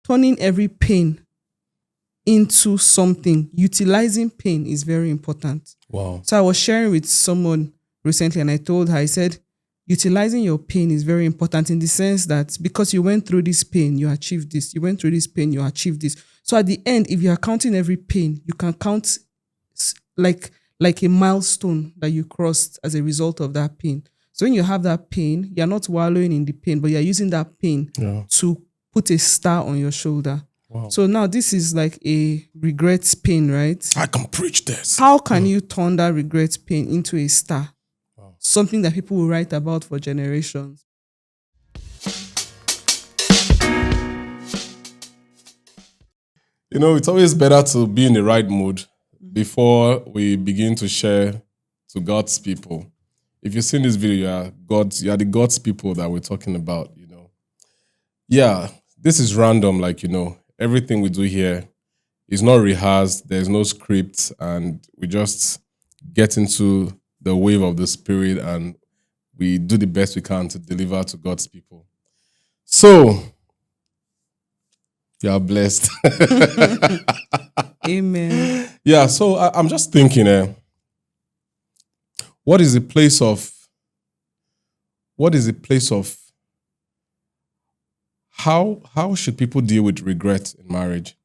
turning every pain into something, utilizing pain is very important. Wow. So I was sharing with someone recently and I told her, I said, utilizing your pain is very important in the sense that because you went through this pain, you achieved this. You went through this pain, you achieved this. So at the end, if you are counting every pain, you can count like a milestone that you crossed as a result of that pain. So when you have that pain, you're not wallowing in the pain, but you're using that pain to put a star on your shoulder. Wow. So now this is like a regret pain, right? I can preach this. How can you turn that regret pain into a star? Wow. Something that people will write about for generations. You know, it's always better to be in the right mood before we begin to share to God's people. If you've seen this video, you are the God's people that we're talking about, you know. Yeah, this is random, like, you know, everything we do here is not rehearsed, there's no script, and we just get into the wave of the Spirit and we do the best we can to deliver to God's people. So, you are blessed. Amen. Yeah, so I'm just thinking, what is the place of how should people deal with regret in marriage?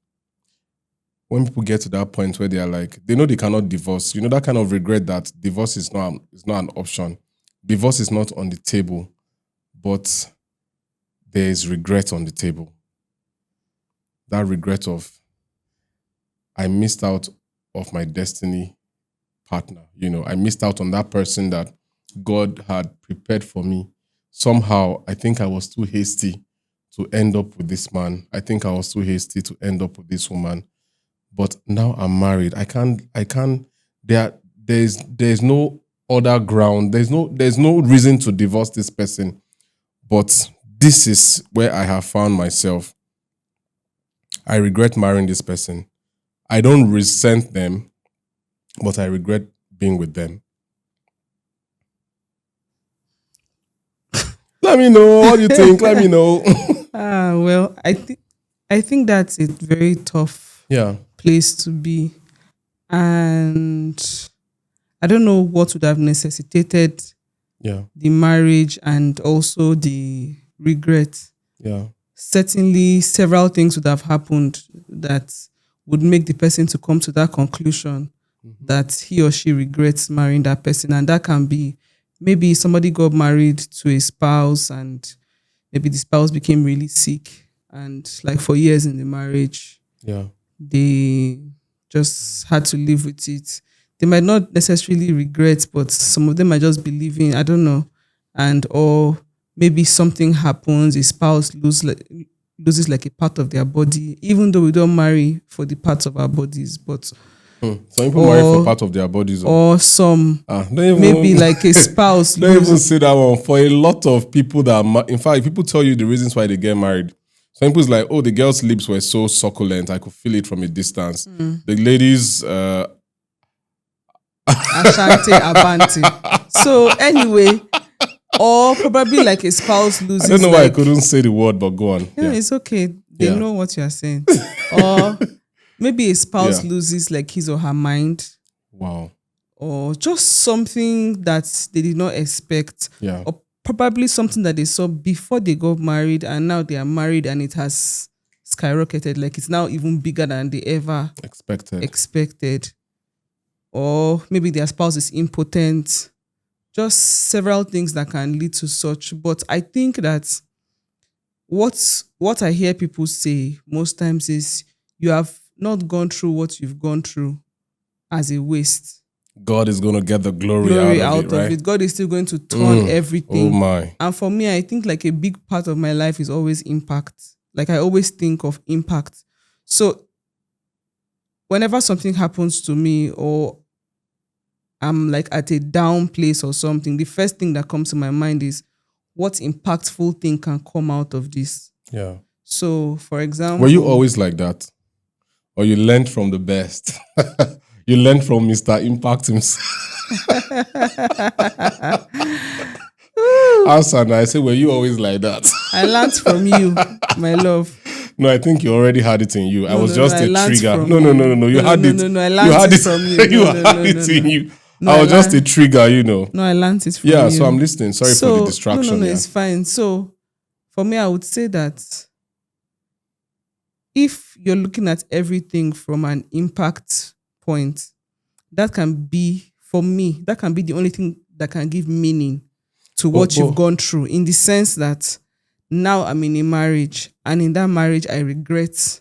When people get to that point where they are like, they know they cannot divorce, you know, that kind of regret that divorce is not an option. Divorce is not on the table, but there is regret on the table. That regret of, I missed out of my destiny partner. You know, I missed out on that person that God had prepared for me. Somehow, I think I was too hasty to end up with this man. I think I was too hasty to end up with this woman. But now I'm married. There's no other ground. There's no reason to divorce this person. But this is where I have found myself. I regret marrying this person. I don't resent them, but I regret being with them. Let me know. What do you think? Let me know. Well, I think that's a very tough place to be. And I don't know what would have necessitated the marriage and also the regret. Yeah. Certainly several things would have happened that would make the person to come to that conclusion that he or she regrets marrying that person. And that can be maybe somebody got married to a spouse and maybe the spouse became really sick. And like for years in the marriage, they just had to live with it. They might not necessarily regret, but some of them might just be living, I don't know. And or maybe something happens, a spouse loses like a part of their body, even though we don't marry for the parts of our bodies, but some people marry for part of their bodies, or some maybe like a spouse. Don't even say that one. For a lot of people that, in fact, people tell you the reasons why they get married. Some people's like, oh, the girl's lips were so succulent, I could feel it from a distance. The ladies, Ashanti, Abante. So anyway. Or probably like a spouse loses. I don't know why I couldn't say the word, but go on. Yeah, it's okay. They know what you're saying. Or maybe a spouse loses like his or her mind. Wow. Or just something that they did not expect. Yeah. Or probably something that they saw before they got married and now they are married and it has skyrocketed. Like it's now even bigger than they ever expected. Or maybe their spouse is impotent. Just several things that can lead to such. But I think that what I hear people say most times is you have not gone through what you've gone through as a waste. God is going to get the glory out of it. God is still going to turn everything. Oh my. And for me, I think like a big part of my life is always impact. Like I always think of impact. So whenever something happens to me or I'm like at a down place or something, the first thing that comes to my mind is what impactful thing can come out of this. Yeah. So, for example... Were you always like that? Or you learned from the best? You learned from Mr. Impact himself? Answer, I say, were you always like that? I learned from you, my love. No, I think you already had it in you. I was just I a learned trigger. from No, no, you. no, no, no. You had it. No, I You learned had it it from you. You No, had no, it in you. No, I was just a learned- trigger, you know. No, I learned it from Yeah, you. so I'm listening. Sorry for the distraction. No, yeah. it's fine. So for me, I would say that if you're looking at everything from an impact point, that can be, for me, that can be the only thing that can give meaning to what you've gone through, in the sense that now I'm in a marriage, and in that marriage, I regret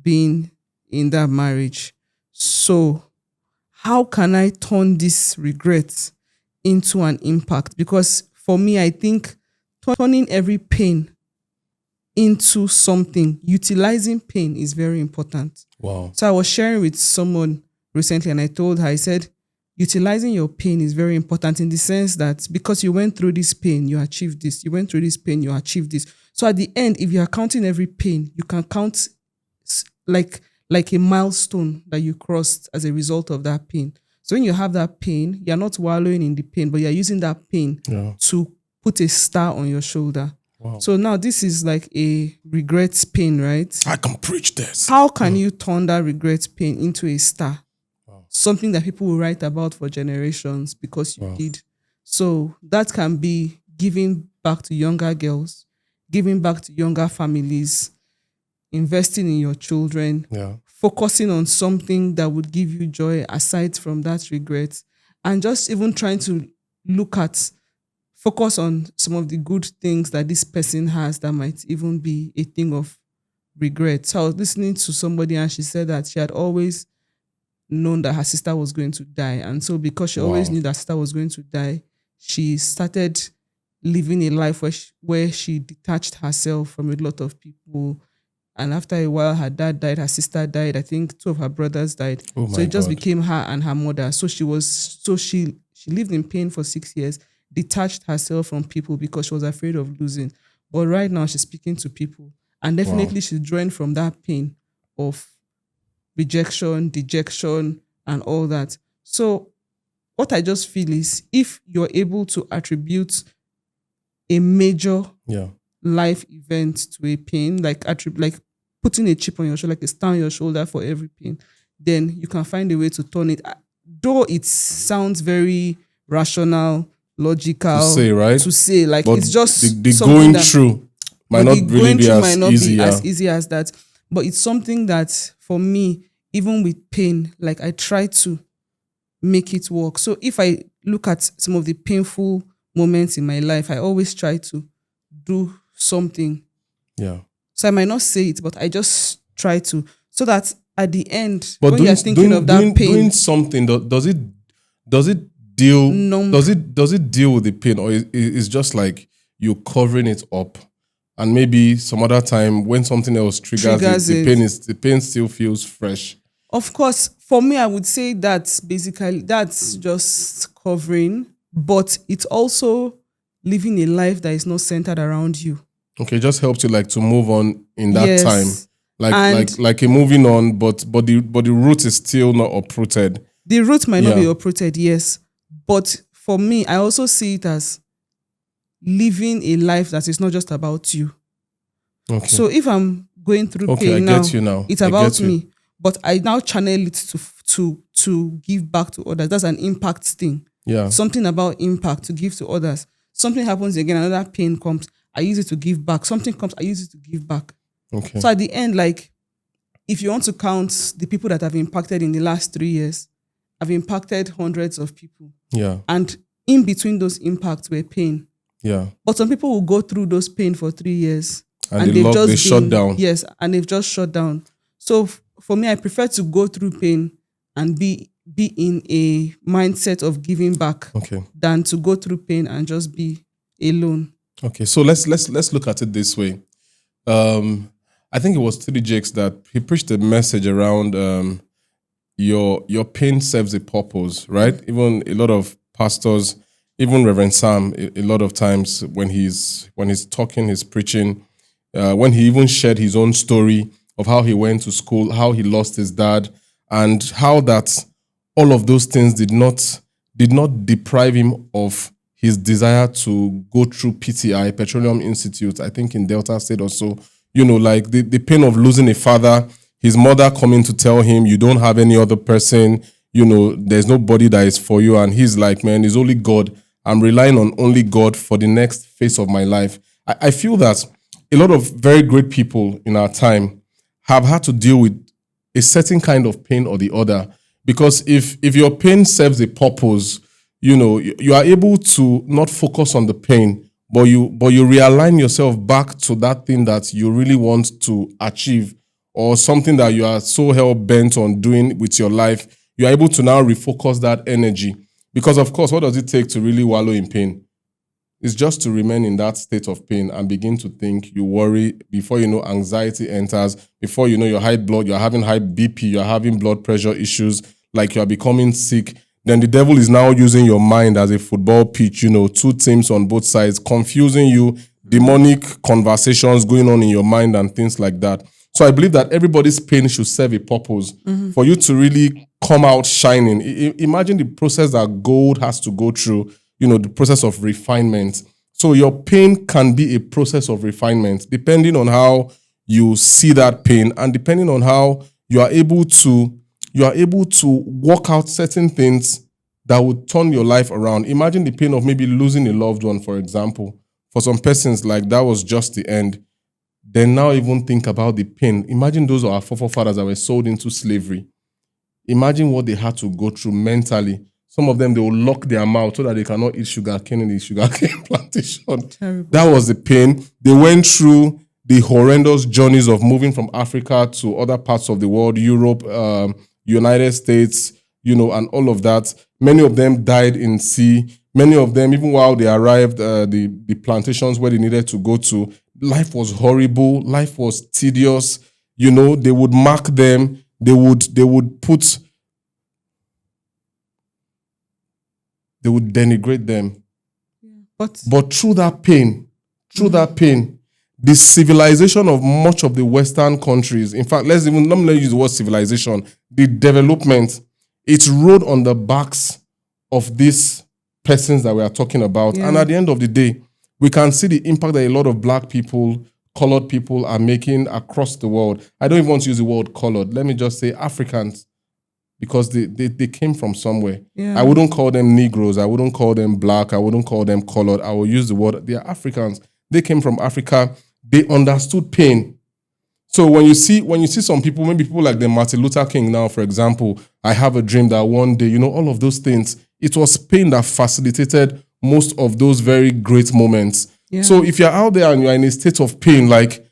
being in that marriage. So how can I turn this regret into an impact? Because for me, I think turning every pain into something, utilizing pain is very important. Wow. So I was sharing with someone recently, and I told her, I said, utilizing your pain is very important, in the sense that because you went through this pain, you achieved this. You went through this pain, you achieved this. So at the end, if you are counting every pain, you can count like a milestone that you crossed as a result of that pain. So when you have that pain, you're not wallowing in the pain, but you're using that pain to put a star on your shoulder. Wow. So now this is like a regret pain, right? I can preach this. How can you turn that regret pain into a star? Wow. Something that people will write about for generations because you did. So that can be giving back to younger girls, giving back to younger families, investing in your children, focusing on something that would give you joy aside from that regret, and just even trying to focus on some of the good things that this person has that might even be a thing of regret. So I was listening to somebody, and she said that she had always known that her sister was going to die. And so because she always knew that her sister was going to die, she started living a life where she detached herself from a lot of people. And after a while, her dad died, her sister died. I think 2 of her brothers died. So it just became her and her mother. So she lived in pain for 6 years, detached herself from people because she was afraid of losing. But right now she's speaking to people, and definitely she's drawing from that pain of rejection, dejection, and all that. So what I just feel is, if you're able to attribute a major life event to a pain, like putting a chip on your shoulder, like a star on your shoulder for every pain, then you can find a way to turn it. Though it sounds very rational, logical to say, right? Like, but it's just the going through might not really be as easy as that. But it's something that, for me, even with pain, like, I try to make it work. So if I look at some of the painful moments in my life, I always try to do something. Yeah. So I might not say it, but I just try to, so that at the end, but when you're thinking of that pain, doing something, does it deal with the pain, or it's just like you covering it up, and maybe some other time when something else triggers it, the pain still feels fresh? Of course, for me, I would say that's just covering, but it's also living a life that is not centered around you. Okay, it just helps you like to move on in that time, like a moving on, but the root is still not uprooted. The root might not be uprooted, yes, but for me, I also see it as living a life that is not just about you. Okay. So if I'm going through pain now, it's about me, but I now channel it to give back to others. That's an impact thing. Yeah. Something about impact to give to others. Something happens again, another pain comes, I use it to give back. Something comes, I use it to give back. Okay. So at the end, like, if you want to count the people that have impacted in the last 3 years, I've impacted hundreds of people. Yeah. And in between those impacts were pain. Yeah. But some people will go through those pain for 3 years. And they shut down. Yes, and they've just shut down. So for me, I prefer to go through pain and be in a mindset of giving back, than to go through pain and just be alone. Okay, so let's look at it this way. I think it was T.D. Jakes that he preached a message around your pain serves a purpose, right? Even a lot of pastors, even Reverend Sam, a lot of times when he's talking, he's preaching, when he even shared his own story of how he went to school, how he lost his dad, and how that all of those things did not deprive him of his desire to go through PTI, Petroleum Institute, I think in Delta State or so, like the pain of losing a father, his mother coming to tell him, you don't have any other person, there's nobody that is for you. And he's like, man, it's only God. I'm relying on only God for the next phase of my life. I feel that a lot of very great people in our time have had to deal with a certain kind of pain or the other. Because if your pain serves a purpose, you are able to not focus on the pain, but you realign yourself back to that thing that you really want to achieve, or something that you are so hell-bent on doing with your life. You're able to now refocus that energy. Because, of course, what does it take to really wallow in pain? It's just to remain in that state of pain and begin to think, you worry, before you know, anxiety enters, before you know, you're having high BP, you're having blood pressure issues, like you're becoming sick. Then the devil is now using your mind as a football pitch, two teams on both sides, confusing you, demonic conversations going on in your mind and things like that. So I believe that everybody's pain should serve a purpose for you to really come out shining. Imagine the process that gold has to go through, the process of refinement. So your pain can be a process of refinement, depending on how you see that pain and depending on how you are able to work out certain things that would turn your life around. Imagine the pain of maybe losing a loved one, for example. For some persons, like that was just the end. Then now even think about the pain. Imagine those are our forefathers that were sold into slavery. Imagine what they had to go through mentally. Some of them, they will lock their mouth so that they cannot eat sugarcane in the sugarcane plantation. Terrible. That was the pain. They went through the horrendous journeys of moving from Africa to other parts of the world, Europe, United States, and all of that. Many of them died in sea. Many of them, even while they arrived, the plantations where they needed to go to, life was horrible. Life was tedious. They would mark them. They would denigrate them. But through that pain, the civilization of much of the Western countries, in fact, let me use the word civilization, the development, it rode on the backs of these persons that we are talking about. Yeah. And at the end of the day, we can see the impact that a lot of Black people, colored people are making across the world. I don't even want to use the word colored. Let me just say Africans, because they came from somewhere. Yeah. I wouldn't call them Negroes. I wouldn't call them Black. I wouldn't call them colored. I will use the word, they are Africans. They came from Africa. They understood pain. So when you see some people, maybe people like the Martin Luther King now, for example, I have a dream that one day, all of those things, it was pain that facilitated most of those very great moments. Yeah. So if you're out there and you're in a state of pain, like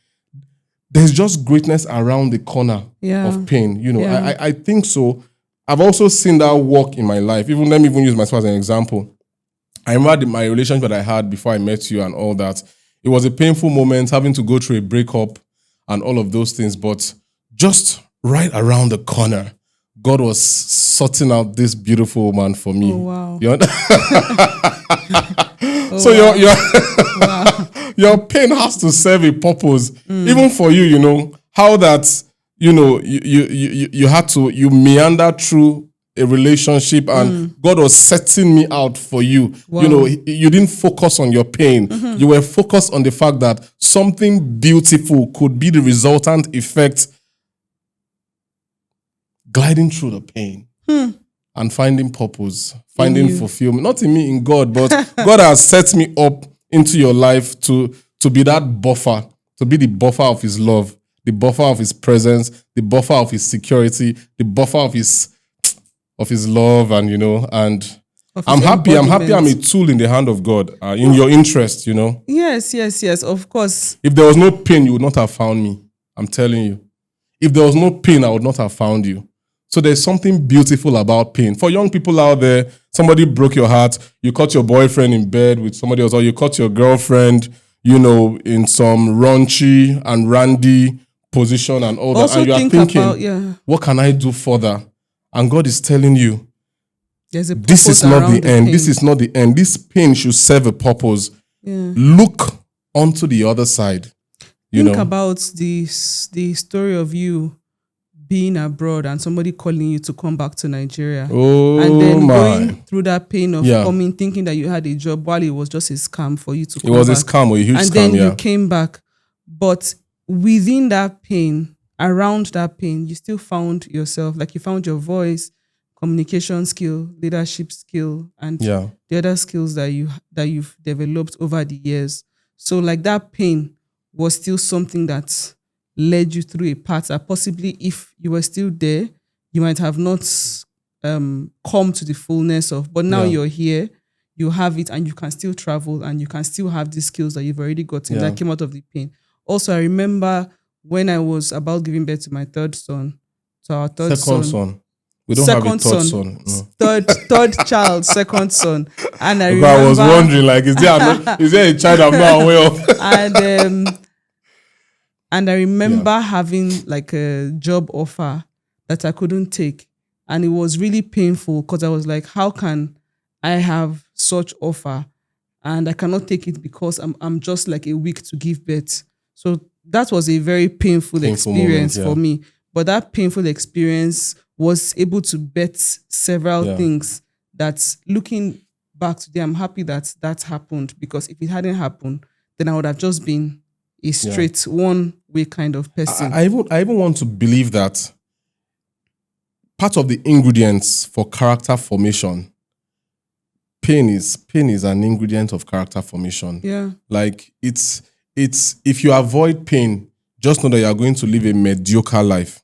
there's just greatness around the corner of pain. I think so. I've also seen that work in my life. Let me use myself as an example. I remember my relationship that I had before I met you and all that. It was a painful moment having to go through a breakup and all of those things. But just right around the corner, God was sorting out this beautiful woman for me. Oh, wow. So your pain has to serve a purpose. Even for you, how that, you meander through a relationship and God was setting me out for you. Wow. You didn't focus on your pain. Mm-hmm. You were focused on the fact that something beautiful could be the resultant effect, gliding through the pain and finding purpose, finding fulfillment. Not in me, in God, but God has set me up into your life to be that buffer, to be the buffer of His love, the buffer of His presence, the buffer of His security, the buffer of His love, and and I'm happy I'm a tool in the hand of God, in your interest, Yes, of course. If there was no pain, you would not have found me. I'm telling you. If there was no pain, I would not have found you. So there's something beautiful about pain. For young people out there, somebody broke your heart, you caught your boyfriend in bed with somebody else, or you caught your girlfriend, in some raunchy and randy position and all that. And you are thinking, what can I do further? And God is telling you, this is not the end. This is not the end. This pain should serve a purpose. Yeah. Look onto the other side. Think about the story of you being abroad and somebody calling you to come back to Nigeria. And then going through that pain of coming, thinking that you had a job while it was just a scam for you to come back. It was a scam or a huge scam, And then you came back. But within that pain, around that pain, you still found yourself, like you found your voice, communication skill, leadership skill, and Yeah. the other skills that you've developed over the years. So like that pain was still something that led you through a path that possibly if you were still there, you might have not come to the fullness of. But now Yeah. you're here, you have it, and you can still travel, and you can still have the skills that you've already gotten Yeah. that came out of the pain. Also, I remember when I was about giving birth to my third son, to our third Second son, son. We don't have a second third son, son. No. third child, second son, and I Because I was remember, wondering, like, is there a child I'm not aware of? and I remember having like a job offer that I couldn't take, and it was really painful because I was like, how can I have such offer and I cannot take it because I'm just like a week to give birth. So that was a very painful experience moment, for me. But that painful experience was able to bet several Yeah. things that looking back today, I'm happy that that happened, because if it hadn't happened, then I would have just been a straight one way kind of person. I even want to believe that part of the ingredients for character formation, pain is an ingredient of character formation. Yeah. Like it's if you avoid pain, just know that you are going to live a mediocre life.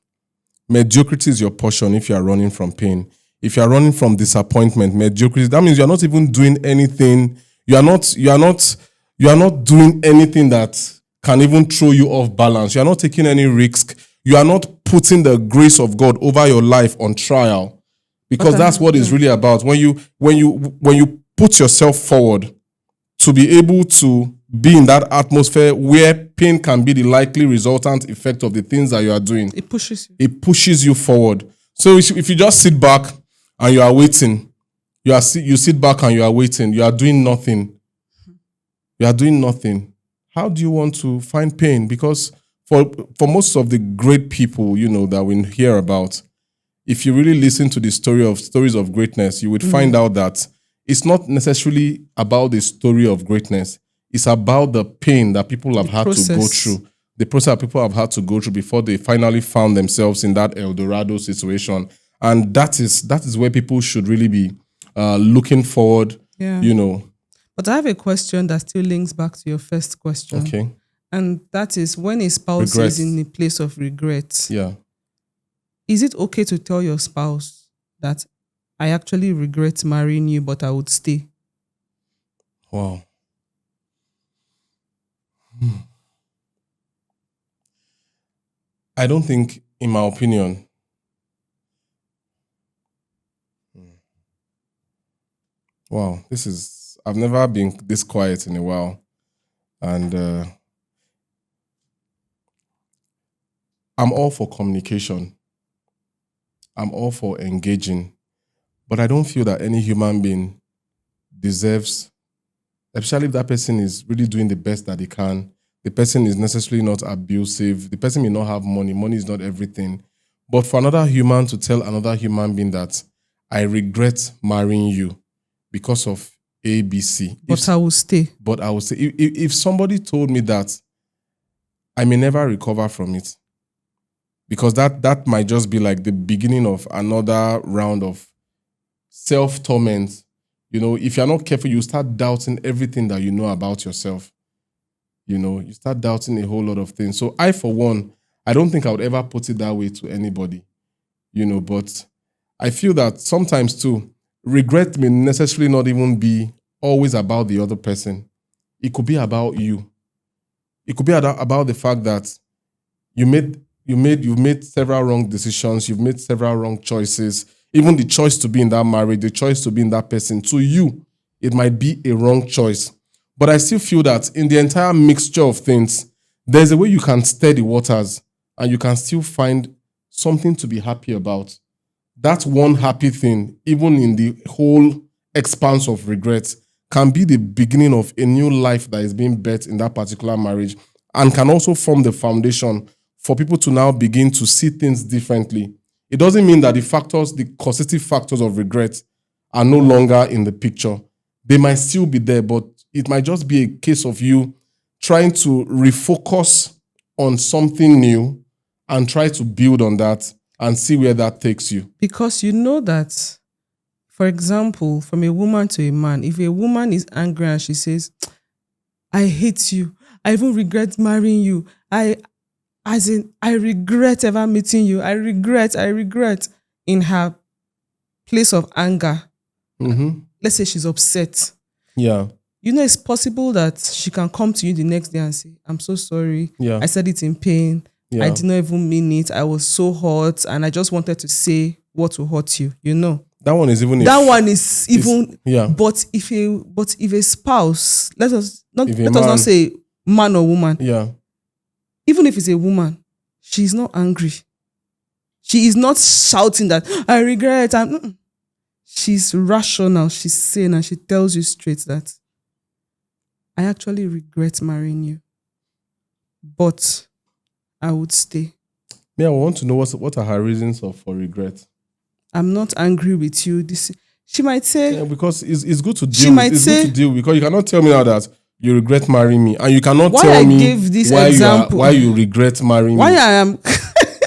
Mediocrity is your portion if you are running from pain. If you are running from disappointment, mediocrity, that means you are not even doing anything. You are not doing anything that can even throw you off balance. You are not taking any risk. You are not putting the grace of God over your life on trial, because that's what it's really about. When you put yourself forward to be able to be in that atmosphere where pain can be the likely resultant effect of the things that you are doing, It pushes you. it pushes you forward. So if you just sit back and you are waiting, you sit back and you are waiting, you are doing nothing. You are doing nothing. How do you want to find pain? Because for most of the great people, that we hear about, if you really listen to the stories of greatness, you would find out that it's not necessarily about the story of greatness. It's about the pain that people have had to go through. The process that people have had to go through before they finally found themselves in that El Dorado situation. And that is where people should really be looking forward, Yeah. But I have a question that still links back to your first question. Okay. And that is, when a spouse is in a place of regret, Yeah. is it okay to tell your spouse that I actually regret marrying you, but I would stay? Wow. I don't think, in my opinion, wow, I've never been this quiet in a while. And I'm all for communication. I'm all for engaging. But I don't feel that any human being deserves, especially if that person is really doing the best that they can. The person is necessarily not abusive. The person may not have money. Money is not everything. But for another human to tell another human being that I regret marrying you because of A, B, C. But I will stay. But I would say, if somebody told me that, I may never recover from it. Because that might just be like the beginning of another round of self-torment. If you're not careful, you start doubting everything that you know about yourself. You start doubting a whole lot of things. So I, for one, I don't think I would ever put it that way to anybody. But I feel that sometimes too, regret may necessarily not even be always about the other person. It could be about you. It could be about the fact that you've made several wrong decisions, you've made several wrong choices. Even the choice to be in that marriage, the choice to be in that person, to you, it might be a wrong choice. But I still feel that in the entire mixture of things, there's a way you can stir the waters and you can still find something to be happy about. That one happy thing, even in the whole expanse of regret, can be the beginning of a new life that is being birthed in that particular marriage, and can also form the foundation for people to now begin to see things differently. It doesn't mean that the causative factors of regret are no longer in the picture. They might still be there, but it might just be a case of you trying to refocus on something new and try to build on that and see where that takes you? Because you know that, for example, from a woman to a man, if a woman is angry and she says, I hate you, I even regret marrying you, I regret ever meeting you, I regret, in her place of anger, let's say she's upset. Yeah. You know, it's possible that she can come to you the next day and say, I'm so sorry. Yeah. I said it in pain. Yeah. I did not even mean it. I was so hurt and I just wanted to say what will hurt you, you know. That one is even... Yeah. But if a spouse, let us not say man or woman. Yeah. Even if it's a woman, she's not angry. She is not shouting that, I regret. She's rational. She's sane and she tells you straight that I actually regret marrying you, but I would stay. Yeah, I want to know what are her reasons for regret. I'm not angry with you. She might say... because it's good to deal with. It's good to deal because you cannot tell me now that you regret marrying me and you cannot tell me why you regret marrying me. Why I am...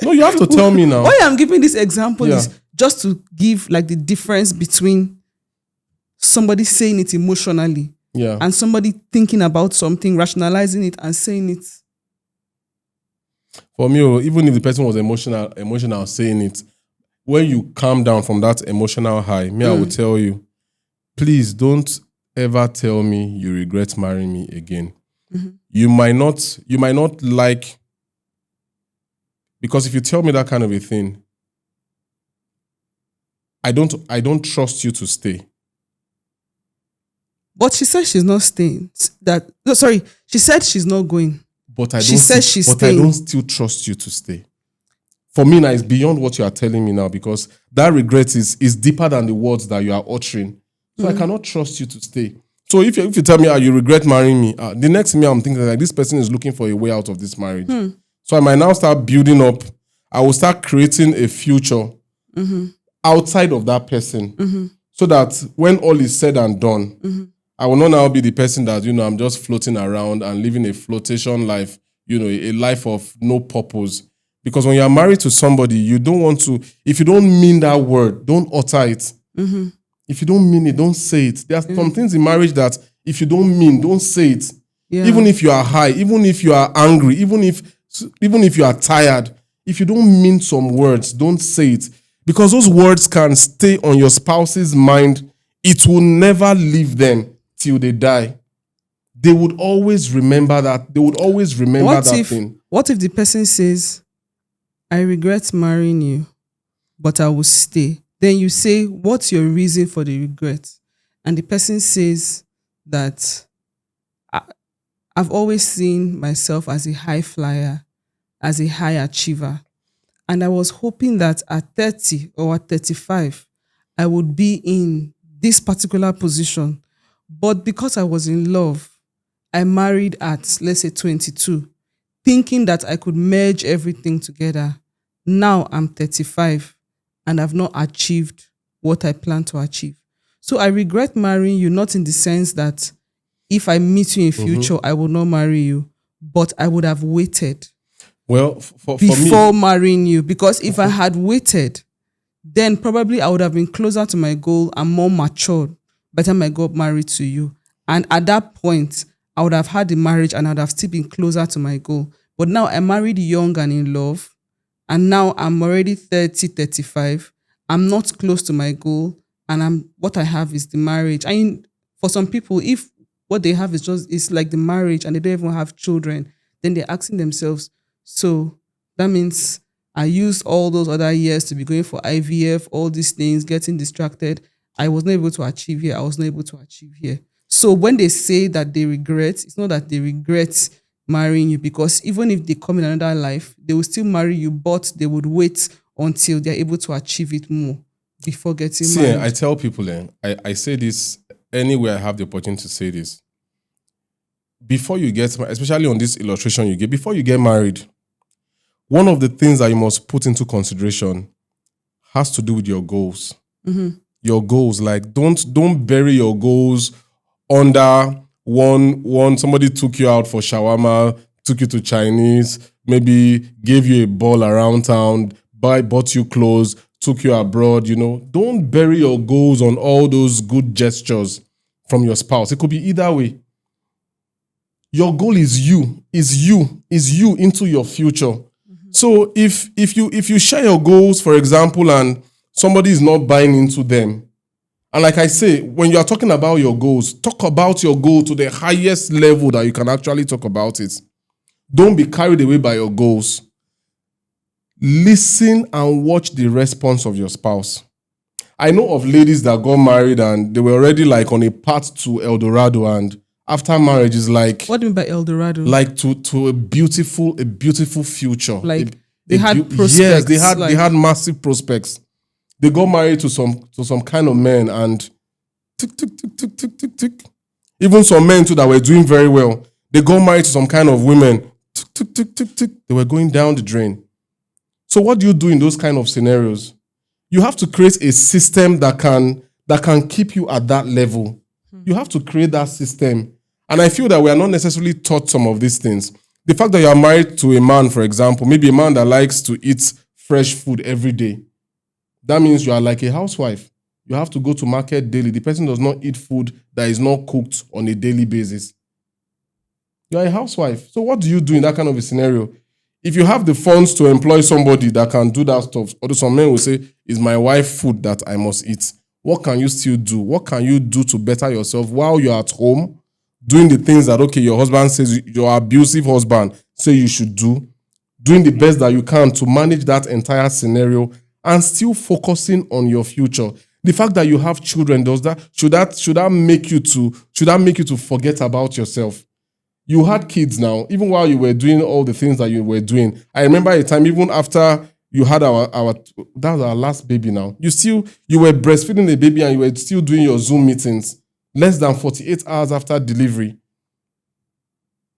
No, you have to tell me now. Why I'm giving this example is just to give like the difference between somebody saying it emotionally and somebody thinking about something, rationalizing it and saying it. For me, even if the person was emotional saying it, when you calm down from that emotional high, I will tell you, please don't ever tell me you regret marrying me again. Mm-hmm. You might not like, because if you tell me that kind of a thing, I don't trust you to stay. But she said she's not staying. She said she's not going. But I don't still trust you to stay. For me now, it's beyond what you are telling me now because that regret is deeper than the words that you are uttering. So I cannot trust you to stay. So if you tell me you regret marrying me, the next me I'm thinking like this person is looking for a way out of this marriage. So I might now start building up. I will start creating a future outside of that person so that when all is said and done, I will not now be the person that, I'm just floating around and living a flotation life, a life of no purpose. Because when you are married to somebody, you don't want to, if you don't mean that word, don't utter it. If you don't mean it, don't say it. There are some things in marriage that if you don't mean, don't say it. Yeah. Even if you are high, even if you are angry, even if you are tired, if you don't mean some words, don't say it. Because those words can stay on your spouse's mind. It will never leave them till they die. They would always remember that. They would always remember thing. What if the person says, I regret marrying you, but I will stay? Then you say, what's your reason for the regret? And the person says that I've always seen myself as a high flyer, as a high achiever. And I was hoping that at 30 or at 35, I would be in this particular position. But because I was in love, I married at, let's say, 22, thinking that I could merge everything together. Now I'm 35 and I've not achieved what I plan to achieve. So I regret marrying you, not in the sense that if I meet you in future, I will not marry you, but I would have waited. Well, before marrying you, because if I had waited, then probably I would have been closer to my goal and more mature by the time I got married to you. And at that point, I would have had the marriage and I would have still been closer to my goal. But now I'm married young and in love, and now I'm already 30, 35. I'm not close to my goal, and what I have is the marriage. I mean, for some people, if what they have is like the marriage and they don't even have children, then they're asking themselves, so that means I used all those other years to be going for IVF, all these things, getting distracted. I was not able to achieve here. I was not able to achieve here. So when they say that they regret, it's not that they regret marrying you, because even if they come in another life, they will still marry you, but they would wait until they're able to achieve it more before getting married. I tell people, I say this anywhere I have the opportunity to say this. Before you get married, especially on this illustration you gave, before you get married, one of the things that you must put into consideration has to do with your goals. Your goals, like don't bury your goals under one. Somebody took you out for shawarma, took you to Chinese, maybe gave you a ball around town, bought you clothes, took you abroad, don't bury your goals on all those good gestures from your spouse. It could be either way. Your goal is you into your future. So if you share your goals, for example, and somebody is not buying into them, and like I say, when you are talking about your goals, talk about your goal to the highest level that you can actually talk about it. Don't be carried away by your goals. Listen and watch the response of your spouse. I know of ladies that got married and they were already like on a path to El Dorado, and after marriage is like, What do you mean by El Dorado? like to a beautiful future. Like they had prospects. Yes, they had massive prospects. They got married to some kind of men, and tick, tick, tick, tick, tick, tick, tick. Even some men too that were doing very well. They got married to some kind of women. Tick, tick, tick, tick, tick. They were going down the drain. So what do you do in those kind of scenarios? You have to create a system that can keep you at that level. You have to create that system. And I feel that we are not necessarily taught some of these things. The fact that you are married to a man, for example, maybe a man that likes to eat fresh food every day, that means you are like a housewife. You have to go to market daily. The person does not eat food that is not cooked on a daily basis. You are a housewife. So what do you do in that kind of a scenario? If you have the funds to employ somebody that can do that stuff, although some men will say, it's my wife food that I must eat. What can you still do? What can you do to better yourself while you're at home, doing the things that, okay, your husband says, your abusive husband say you should do, doing the best that you can to manage that entire scenario and still focusing on your future. The fact that you have children, should that make you to forget about yourself? You had kids now, even while you were doing all the things that you were doing. I remember a time, even after you had that was our last baby now. You were breastfeeding the baby and you were still doing your Zoom meetings less than 48 hours after delivery.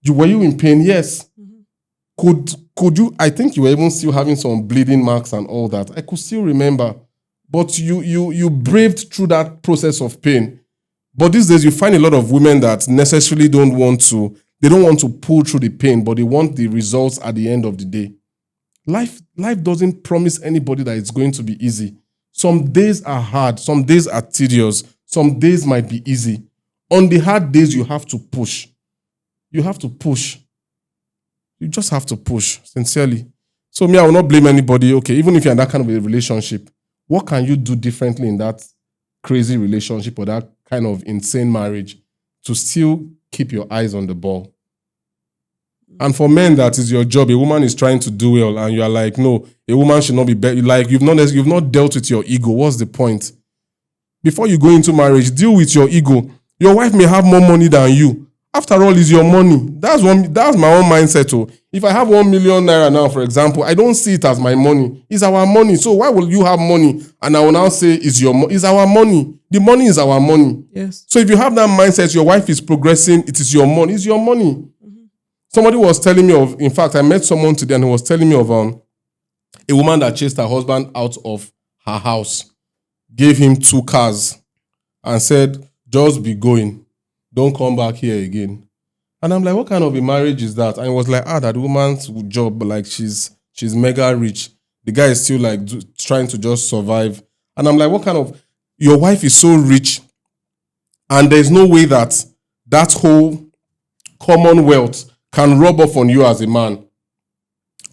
Were you in pain? Yes. Could you, I think you were even still having some bleeding marks and all that. I could still remember. But you braved through that process of pain. But these days you find a lot of women that necessarily don't want to pull through the pain, but they want the results at the end of the day. Life doesn't promise anybody that it's going to be easy. Some days are hard, some days are tedious, some days might be easy. On the hard days, you have to push. You have to push. You just have to push, sincerely. So me, I will not blame anybody. Okay, even if you're in that kind of a relationship, what can you do differently in that crazy relationship or that kind of insane marriage to still keep your eyes on the ball? And for men, that is your job. A woman is trying to do well, and you are like, no, a woman should not be better. Like you've not dealt with your ego. What's the point? Before you go into marriage, deal with your ego. Your wife may have more money than you. After all, it's your money. That's my own mindset. Oh. If I have 1 million naira now, for example, I don't see it as my money. It's our money. So why will you have money? And I will now say it's our money. The money is our money. Yes. So if you have that mindset, your wife is progressing, it is your money. It's your money. Somebody was telling me in fact, I met someone today and he was telling me of a woman that chased her husband out of her house, gave him 2 cars and said, just be going. Don't come back here again. And I'm like, what kind of a marriage is that? And it was like, that woman's job, like she's mega rich. The guy is still like trying to just survive. And I'm like, what kind of, your wife is so rich and there's no way that whole commonwealth can rub off on you as a man.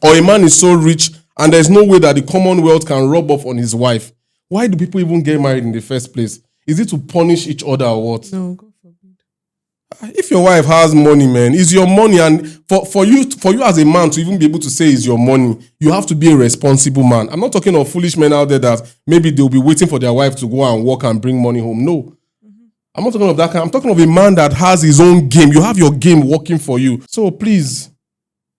Or a man is so rich and there's no way that the commonwealth can rub off on his wife. Why do people even get married in the first place? Is it to punish each other or what? No, God forbid. If your wife has money, man, it's your money. And for you as a man to even be able to say it's your money, you have to be a responsible man. I'm not talking of foolish men out there that maybe they'll be waiting for their wife to go and work and bring money home. No. I'm not talking of that kind. I'm talking of a man that has his own game. You have your game working for you. So please,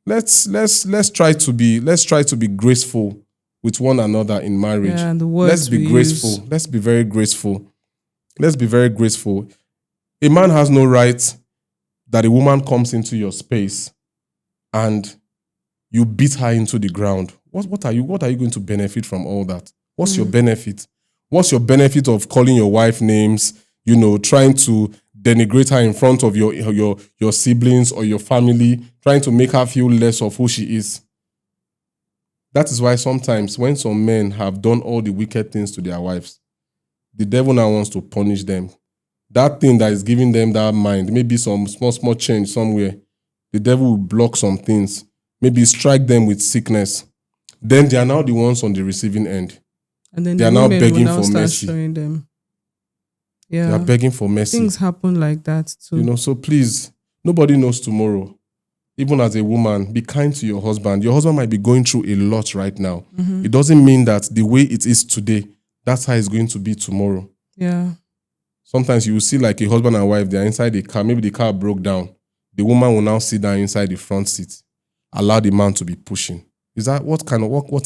let's try to be graceful with one another in marriage. Yeah, and the words let's be graceful. use. Let's be very graceful. Let's be very graceful. A man has no right that a woman comes into your space and you beat her into the ground. What are you going to benefit from all that? What's your benefit? What's your benefit of calling your wife names? Trying to denigrate her in front of your siblings or your family, trying to make her feel less of who she is. That is why sometimes when some men have done all the wicked things to their wives, the devil now wants to punish them. That thing that is giving them that mind, maybe some small change somewhere, the devil will block some things, maybe strike them with sickness. Then they are now the ones on the receiving end. And then They the are now women begging will now for start mercy. showing them. They Yeah. are begging for mercy. Things happen like that too. So please, nobody knows tomorrow. Even as a woman, be kind to your husband. Your husband might be going through a lot right now. It doesn't mean that the way it is today, that's how it's going to be tomorrow. Yeah. Sometimes you will see like a husband and wife, they're inside the car. Maybe the car broke down. The woman will now sit down inside the front seat. Allow the man to be pushing. Is that what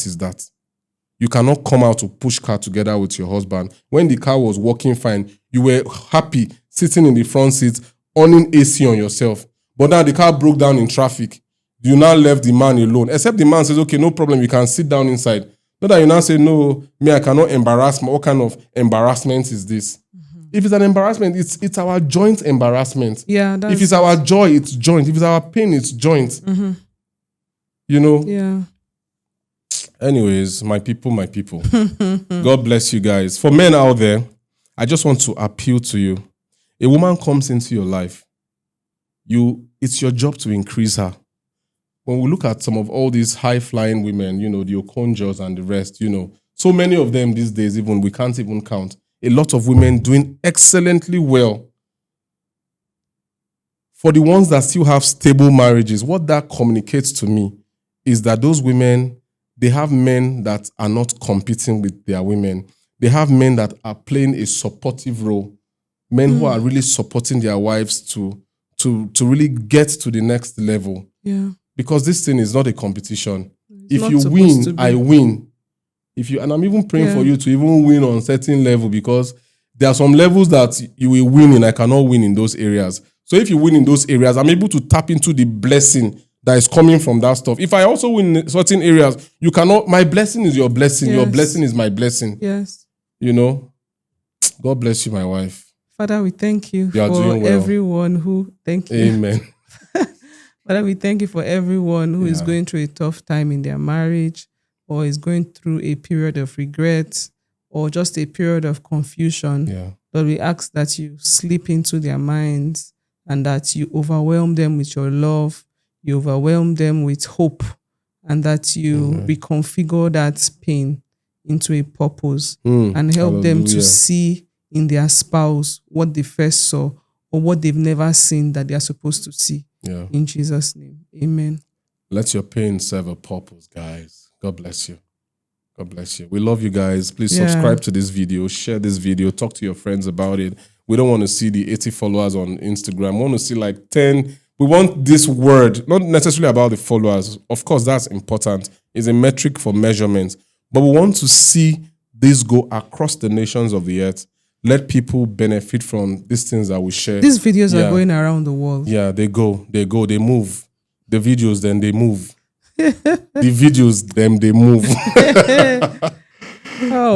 is that? You cannot come out to push car together with your husband. When the car was working fine, you were happy sitting in the front seat, owning AC on yourself. But now the car broke down in traffic. You now left the man alone. Except the man says, okay, no problem, you can sit down inside. Not that you now say, no, me, I cannot embarrass. What kind of embarrassment is this? If it's an embarrassment, it's our joint embarrassment. Yeah. If it's our joy, it's joint. If it's our pain, it's joint. Yeah. Anyways, my people. God bless you guys. For men out there, I just want to appeal to you. A woman comes into your life. It's your job to increase her. When we look at some of all these high-flying women, the Okonjos and the rest, so many of them these days, even we can't even count. A lot of women doing excellently well. For the ones that still have stable marriages, what that communicates to me is that those women, they have men that are not competing with their women. They have men that are playing a supportive role. Men who are really supporting their wives to really get to the next level. Yeah. Because this thing is not a competition. It's If you win, I win. And I'm even praying for you to even win on certain level, because there are some levels that you will win in. I cannot win in those areas. So if you win in those areas, I'm able to tap into the blessing that is coming from that stuff. If I also win in certain areas, you cannot. My blessing is your blessing. Yes. Your blessing is my blessing. Yes. God bless you, my wife. Father, we thank you You are for doing well. everyone who, thank you. Amen. Father, we thank you for everyone who is going through a tough time in their marriage, or is going through a period of regret, or just a period of confusion. Yeah. Lord, we ask that you slip into their minds and that you overwhelm them with your love, you overwhelm them with hope, and that you reconfigure that pain into a purpose and help them to see in their spouse what they first saw or what they've never seen that they are supposed to see. Yeah. In Jesus' name, amen. Let your pain serve a purpose, guys. God bless you. God bless you. We love you guys. Please subscribe to this video, share this video, talk to your friends about it. We don't want to see the 80 followers on Instagram. We want to see like 10. We want this word, not necessarily about the followers. Of course, that's important. It's a metric for measurement. But we want to see this go across the nations of the earth. Let people benefit from these things that we share. These videos are going around the world. Yeah, they move. The videos, then they move. The videos, them, they move. The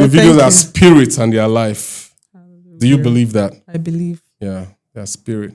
videos are spirits and they are life. Hallelujah. Do you believe that? I believe. Yeah, they are spirit.